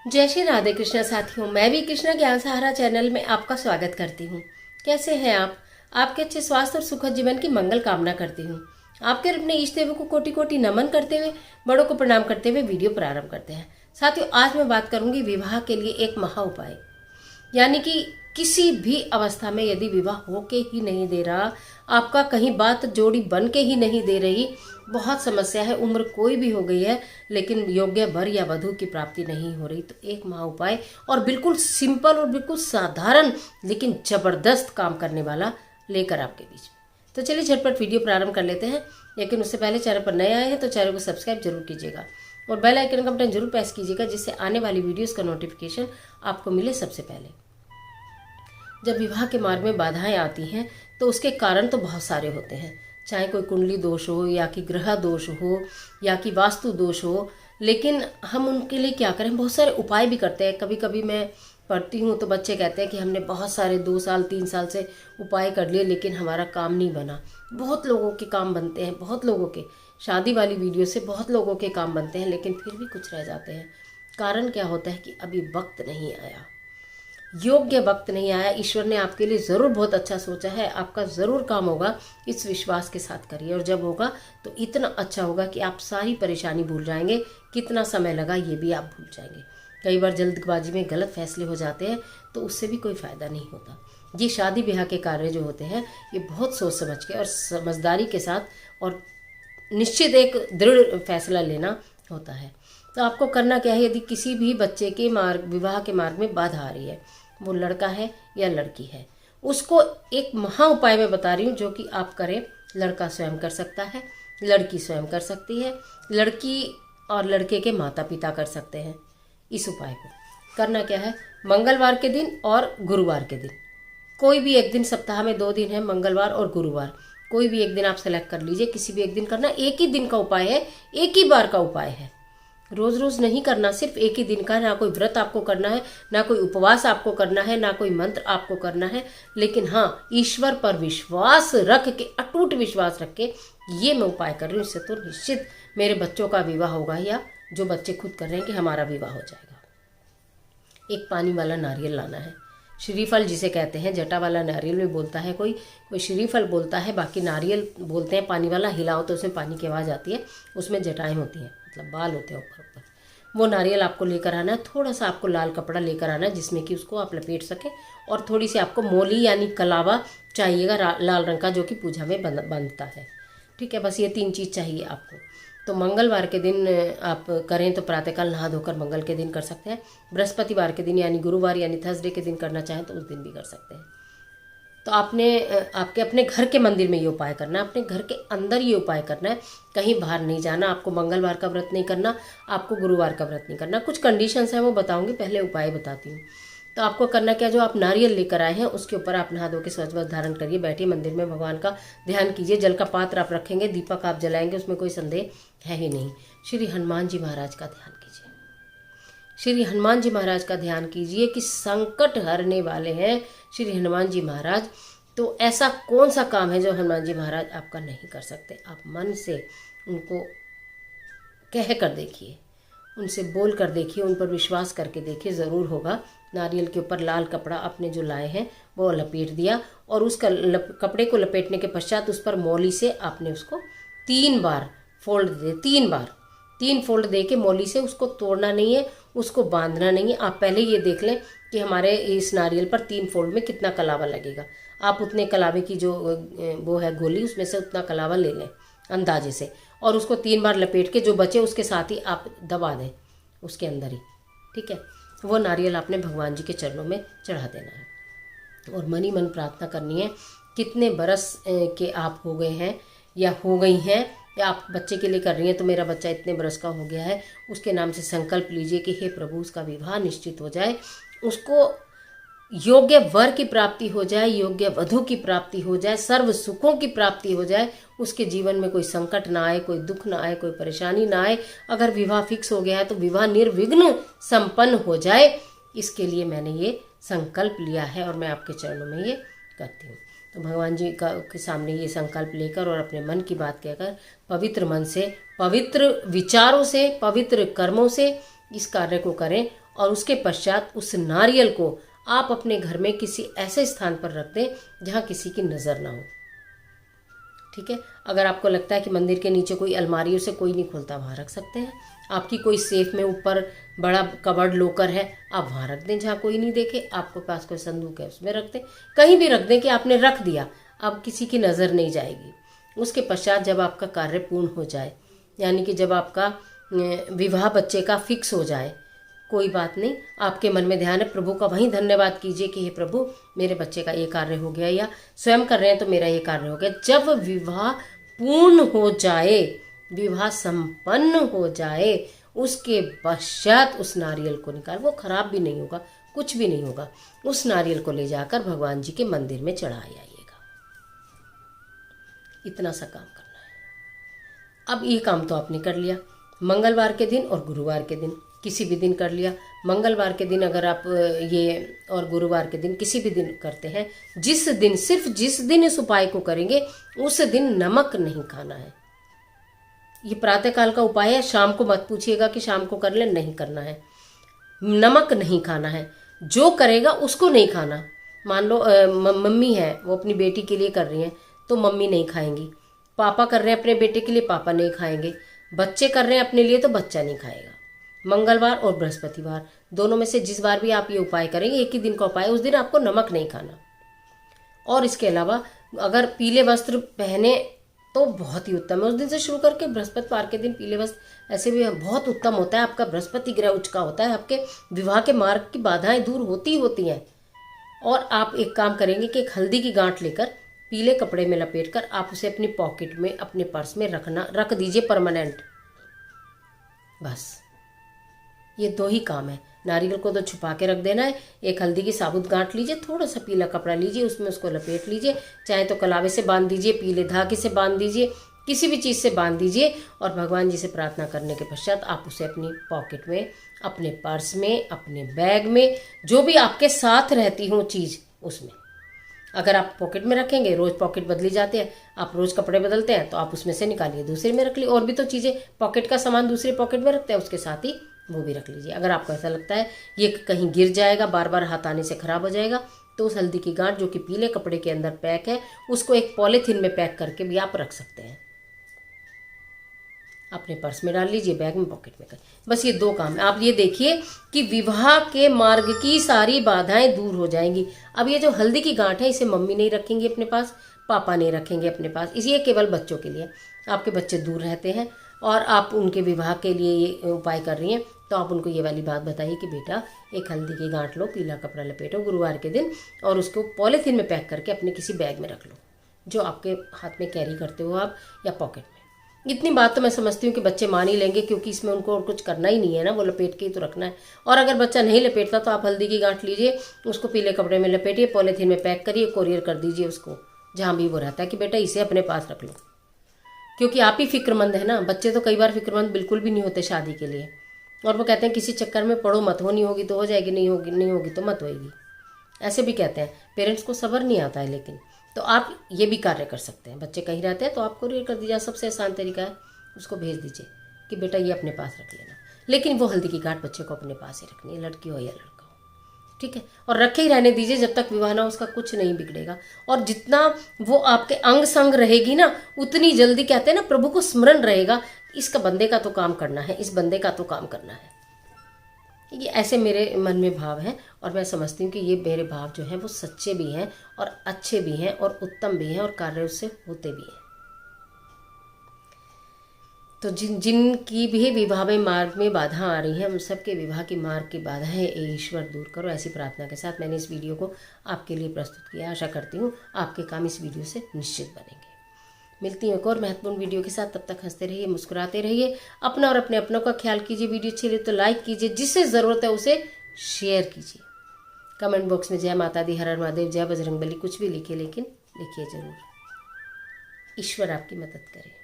जय श्री राधे कृष्णा साथियों, मैं भी कृष्णा ज्ञान सहारा चैनल में आपका स्वागत करती हूँ। कैसे हैं आप? आपके अच्छे स्वास्थ्य और सुखद जीवन की मंगल कामना करती हूँ। आपके अपने इष्ट देवों को कोटि कोटि नमन करते हुए, बड़ों को प्रणाम करते हुए वीडियो प्रारंभ करते हैं। साथियों, आज मैं बात करूंगी विवाह के लिए एक महा उपाय, यानी कि किसी भी अवस्था में यदि विवाह होके ही नहीं दे रहा, आपका कहीं बात जोड़ी बन के ही नहीं दे रही, बहुत समस्या है, उम्र कोई भी हो गई है लेकिन योग्य वर या वधु की प्राप्ति नहीं हो रही, तो एक महा उपाय और बिल्कुल सिंपल और बिल्कुल साधारण लेकिन जबरदस्त काम करने वाला लेकर आपके बीच में। तो चलिए झटपट वीडियो प्रारंभ कर लेते हैं, लेकिन उससे पहले चैनल पर नए आए हैं तो चैनल को सब्सक्राइब जरूर कीजिएगा और बेल आइकन का बटन जरूर प्रेस कीजिएगा, जिससे आने वाली वीडियोस का नोटिफिकेशन आपको मिले सबसे पहले। जब विवाह के मार्ग में बाधाएं आती हैं तो उसके कारण तो बहुत सारे होते हैं, चाहे कोई कुंडली दोष हो या कि ग्रह दोष हो या कि वास्तु दोष हो, लेकिन हम उनके लिए क्या करें, बहुत सारे उपाय भी करते हैं। कभी कभी मैं पढ़ती हूँ तो बच्चे कहते हैं कि हमने बहुत सारे 2 साल 3 साल से उपाय कर लिए लेकिन हमारा काम नहीं बना। बहुत लोगों के काम बनते हैं, बहुत लोगों के शादी वाली वीडियो से बहुत लोगों के काम बनते हैं, लेकिन फिर भी कुछ रह जाते हैं। कारण क्या होता है कि अभी वक्त नहीं आया, योग्य वक्त नहीं आया। ईश्वर ने आपके लिए ज़रूर बहुत अच्छा सोचा है, आपका ज़रूर काम होगा, इस विश्वास के साथ करिए और जब होगा तो इतना अच्छा होगा कि आप सारी परेशानी भूल जाएंगे। कितना समय लगा ये भी आप भूल जाएंगे। कई बार जल्दबाजी में गलत फैसले हो जाते हैं तो उससे भी कोई फ़ायदा नहीं होता। ये शादी ब्याह के कार्य जो होते हैं ये बहुत सोच समझ के और समझदारी के साथ और निश्चित एक दृढ़ फैसला लेना होता है। तो आपको करना क्या है, यदि किसी भी बच्चे के मार्ग विवाह के मार्ग में बाधा आ रही है, वो लड़का है या लड़की है, उसको एक महा उपाय में बता रही हूँ जो कि आप करें। लड़का स्वयं कर सकता है, लड़की स्वयं कर सकती है, लड़की और लड़के के माता पिता कर सकते हैं। इस उपाय को करना क्या है, मंगलवार के दिन और गुरुवार के दिन, कोई भी एक दिन, सप्ताह में 2 दिन है, मंगलवार और गुरुवार, कोई भी एक दिन आप सेलेक्ट कर लीजिए। किसी भी एक दिन करना, एक ही दिन का उपाय है, एक ही बार का उपाय है, रोज रोज नहीं करना, सिर्फ एक ही दिन का। ना कोई व्रत आपको करना है, ना कोई उपवास आपको करना है, ना कोई मंत्र आपको करना है, लेकिन हाँ, ईश्वर पर विश्वास रख के, अटूट विश्वास रख के ये मैं उपाय कर रही हूँ। इससे तो निश्चित मेरे बच्चों का विवाह होगा, या जो बच्चे खुद कर रहे हैं कि हमारा विवाह हो जाएगा। एक पानी वाला नारियल लाना है, श्रीफल जिसे कहते हैं, जटा वाला नारियल भी बोलता है कोई, कोई श्रीफल बोलता है, बाकी नारियल बोलते हैं। पानी वाला हिलाओ तो उसमें पानी की आवाज़ आती है, उसमें जटाएं होती हैं, मतलब बाल होते हैं ऊपर ऊपर। वो नारियल आपको लेकर आना है, थोड़ा सा आपको लाल कपड़ा लेकर आना है जिसमें कि उसको आप लपेट सकें, और थोड़ी सी आपको मोली यानी कलावा चाहिएगा लाल रंग का, जो कि पूजा में बनता है। ठीक है, बस ये 3 चीज़ चाहिए आपको। तो मंगलवार के दिन आप करें तो प्रातःकाल नहा धोकर मंगल के दिन कर सकते हैं। बृहस्पतिवार के दिन यानी गुरुवार यानी थर्सडे के दिन करना चाहें तो उस दिन भी कर सकते हैं। तो आपने आपके अपने घर के मंदिर में ये उपाय करना है, अपने घर के अंदर ये उपाय करना है, कहीं बाहर नहीं जाना। आपको मंगलवार का व्रत नहीं करना, आपको गुरुवार का व्रत नहीं करना। कुछ कंडीशंस हैं वो बताऊंगी, पहले उपाय बताती हूँ। तो आपको करना क्या, जो आप नारियल लेकर आए हैं उसके ऊपर आप नहा धो के स्वच्छ वस्त्र धारण करिए, बैठिए मंदिर में, भगवान का ध्यान कीजिए। जल का पात्र आप रखेंगे, दीपक आप जलाएंगे, उसमें कोई संदेह है ही नहीं। श्री हनुमान जी महाराज का ध्यान कीजिए, श्री हनुमान जी महाराज का ध्यान कीजिए कि संकट हरने वाले हैं श्री हनुमान जी महाराज। तो ऐसा कौन सा काम है जो हनुमान जी महाराज आपका नहीं कर सकते। आप मन से उनको कह कर देखिए, उनसे बोल कर देखिए, उन पर विश्वास करके देखिए, ज़रूर होगा। नारियल के ऊपर लाल कपड़ा अपने जो लाए हैं वो लपेट दिया, और उस कपड़े को लपेटने के पश्चात उस पर मौली से आपने उसको 3 बार फोल्ड दे, 3 फोल्ड दे के मौली से उसको तोड़ना नहीं है, उसको बांधना नहीं है। आप पहले ये देख लें कि हमारे इस नारियल पर 3 फोल्ड में कितना कलावा लगेगा। आप उतने कलावे की जो वो है गोली, उसमें से उतना कलावा ले लें अंदाजे से, और उसको 3 बार लपेट के जो बचे उसके साथ ही आप दबा दें उसके अंदर ही। ठीक है, वो नारियल आपने भगवान जी के चरणों में चढ़ा देना है और मन ही मन प्रार्थना करनी है। कितने बरस के आप हो गए हैं या हो गई हैं, या आप बच्चे के लिए कर रही हैं तो मेरा बच्चा इतने बरस का हो गया है, उसके नाम से संकल्प लीजिए कि हे प्रभु उसका विवाह निश्चित हो जाए, उसको योग्य वर की प्राप्ति हो जाए, योग्य वधु की प्राप्ति हो जाए, सर्व सुखों की प्राप्ति हो जाए, उसके जीवन में कोई संकट ना आए, कोई दुख ना आए, कोई परेशानी ना आए। अगर विवाह फिक्स हो गया है तो विवाह निर्विघ्न संपन्न हो जाए, इसके लिए मैंने ये संकल्प लिया है और मैं आपके चरणों में ये करती हूँ। तो भगवान जी के सामने ये संकल्प लेकर और अपने मन की बात कहकर पवित्र मन से, पवित्र विचारों से, पवित्र कर्मों से इस कार्य को करें और उसके पश्चात उस नारियल को आप अपने घर में किसी ऐसे स्थान पर रख दें जहाँ किसी की नज़र ना हो। ठीक है। अगर आपको लगता है कि मंदिर के नीचे कोई अलमारी से कोई नहीं खोलता, वहाँ रख सकते हैं। आपकी कोई सेफ में ऊपर बड़ा कबर्ड लॉकर है, आप वहाँ रख दें जहाँ कोई नहीं देखे। आपके पास कोई संदूक है, उसमें रख दें, कहीं भी रख दें कि आपने रख दिया, अब किसी की नज़र नहीं जाएगी। उसके पश्चात जब आपका कार्य पूर्ण हो जाए, यानी कि जब आपका विवाह बच्चे का फिक्स हो जाए, कोई बात नहीं, आपके मन में ध्यान है, प्रभु का वहीं धन्यवाद कीजिए कि हे प्रभु मेरे बच्चे का ये कार्य हो गया, या स्वयं कर रहे हैं तो मेरा ये कार्य हो गया। जब विवाह पूर्ण हो जाए, विवाह संपन्न हो जाए, उसके पश्चात उस नारियल को निकाल, वो खराब भी नहीं होगा, कुछ भी नहीं होगा, उस नारियल को ले जाकर भगवान जी के मंदिर में चढ़ा आइएगा। इतना सा काम करना है। अब ये काम तो आपने कर लिया, मंगलवार के दिन और गुरुवार के दिन, किसी भी दिन कर लिया। मंगलवार के दिन अगर आप ये, और गुरुवार के दिन किसी भी दिन करते हैं, जिस दिन, सिर्फ जिस दिन इस उपाय को करेंगे उस दिन नमक नहीं खाना है। ये प्रातःकाल का उपाय है, शाम को मत पूछिएगा कि शाम को कर ले, नहीं करना है। नमक नहीं खाना है, जो करेगा उसको नहीं खाना। मान लो मम्मी है, वो अपनी बेटी के लिए कर रही हैं तो मम्मी नहीं खाएंगी, पापा कर रहे हैं अपने बेटे के लिए, पापा नहीं खाएंगे, बच्चे कर रहे हैं अपने लिए तो बच्चा नहीं खाएगा। मंगलवार और बृहस्पतिवार दोनों में से जिस बार भी आप ये उपाय करेंगे, एक ही दिन का उपाय, उस दिन आपको नमक नहीं खाना। और इसके अलावा अगर पीले वस्त्र पहने तो बहुत ही उत्तम है। उस दिन से शुरू करके बृहस्पतिवार के दिन पीले वस्त्र ऐसे भी बहुत उत्तम होता है। आपका बृहस्पति ग्रह उच्च का होता है, आपके विवाह के मार्ग की बाधाएं दूर होती हैं। और आप एक काम करेंगे कि एक हल्दी की गांठ लेकर पीले कपड़े में लपेटकर आप उसे अपनी पॉकेट में, अपने पर्स में रख दीजिए परमानेंट। बस ये दो ही काम है। नारियल को तो छुपा के रख देना है, एक हल्दी की साबुत गांठ लीजिए, थोड़ा सा पीला कपड़ा लीजिए, उसमें उसको लपेट लीजिए, चाहे तो कलावे से बांध दीजिए, पीले धागे से बांध दीजिए, किसी भी चीज़ से बांध दीजिए। और भगवान जी से प्रार्थना करने के पश्चात आप उसे अपनी पॉकेट में, अपने पर्स में, अपने बैग में, जो भी आपके साथ रहती हो चीज़, उसमें, अगर आप पॉकेट में रखेंगे, रोज पॉकेट बदली जाते हैं, आप रोज कपड़े बदलते हैं, तो आप उसमें से निकालिए, दूसरे में रख लीजिए। और भी तो चीज़ें, पॉकेट का सामान दूसरे पॉकेट में रखते हैं, उसके साथ ही वो भी रख लीजिए। अगर आपको ऐसा लगता है ये कहीं गिर जाएगा, बार बार हाथ आने से खराब हो जाएगा, तो उस हल्दी की गांठ जो कि पीले कपड़े के अंदर पैक है, उसको एक पॉलीथीन में पैक करके भी आप रख सकते हैं। अपने पर्स में डाल लीजिए, बैग में, पॉकेट में कर, बस ये दो काम है। आप ये देखिए कि विवाह के मार्ग की सारी बाधाएं दूर हो जाएंगी। अब ये जो हल्दी की गांठ है, इसे मम्मी नहीं रखेंगी अपने पास, पापा नहीं रखेंगे अपने पास, इसे केवल बच्चों के लिए। आपके बच्चे दूर रहते हैं और आप उनके विवाह के लिए ये उपाय कर रही हैं, तो आप उनको ये वाली बात बताइए कि बेटा एक हल्दी की गांठ लो, पीला कपड़ा लपेटो गुरुवार के दिन, और उसको पॉलीथीन में पैक करके अपने किसी बैग में रख लो, जो आपके हाथ में कैरी करते हो आप, या पॉकेट में। इतनी बात तो मैं समझती हूँ कि बच्चे मान ही लेंगे, क्योंकि इसमें उनको और कुछ करना ही नहीं है ना, वो लपेट के ही तो रखना है। और अगर बच्चा नहीं लपेटता तो आप हल्दी की गांठ लीजिए, उसको पीले कपड़े में लपेटिए, पॉलीथीन में पैक करिए, कोरियर कर दीजिए उसको जहाँ भी वो रहता है, कि बेटा इसे अपने पास रख लो। क्योंकि आप ही फिक्रमंद है ना, बच्चे तो कई बार फिक्रमंद बिल्कुल भी नहीं होते शादी के लिए, और वो कहते हैं किसी चक्कर में पढ़ो मत, होनी होगी तो हो जाएगी, नहीं होगी तो मत होएगी, ऐसे भी कहते हैं। पेरेंट्स को सब्र नहीं आता है, लेकिन तो आप ये भी कार्य कर सकते हैं। बच्चे कहीं रहते हैं तो आप कोरियर कर दीजिए, सबसे आसान तरीका है, उसको भेज दीजिए कि बेटा ये अपने पास रख लेना। लेकिन वो हल्दी की गांठ बच्चे को अपने पास ही रखनी है, लड़की हो या लड़का हो, ठीक है। और रखे ही रहने दीजिए जब तक विवाह ना, उसका कुछ नहीं बिगड़ेगा। और जितना वो आपके अंग संग रहेगी ना, उतनी जल्दी, कहते हैं ना, प्रभु को स्मरण रहेगा, इसका बंदे का तो काम करना है, इस बंदे का तो काम करना है। ये ऐसे मेरे मन में भाव है, और मैं समझती हूँ कि ये मेरे भाव जो हैं वो सच्चे भी हैं और अच्छे भी हैं और उत्तम भी हैं, और कार्य उससे होते भी हैं। तो जिनकी भी विवाह में मार्ग में बाधा आ रही है, उन सबके विवाह की मार्ग की बाधाएं ईश्वर दूर करो, ऐसी प्रार्थना के साथ मैंने इस वीडियो को आपके लिए प्रस्तुत किया। आशा करती हूँ आपके काम इस वीडियो से निश्चित बनेंगे। मिलती हूँ एक और महत्वपूर्ण वीडियो के साथ, तब तक हंसते रहिए, मुस्कुराते रहिए, अपना और अपने अपनों का ख्याल कीजिए। वीडियो अच्छी लगे तो लाइक कीजिए, जिससे ज़रूरत है उसे शेयर कीजिए। कमेंट बॉक्स में जय माता दी, हर हर महादेव, जय बजरंगबली कुछ भी लिखिए, लेकिन लिखिए ज़रूर। ईश्वर आपकी मदद करे।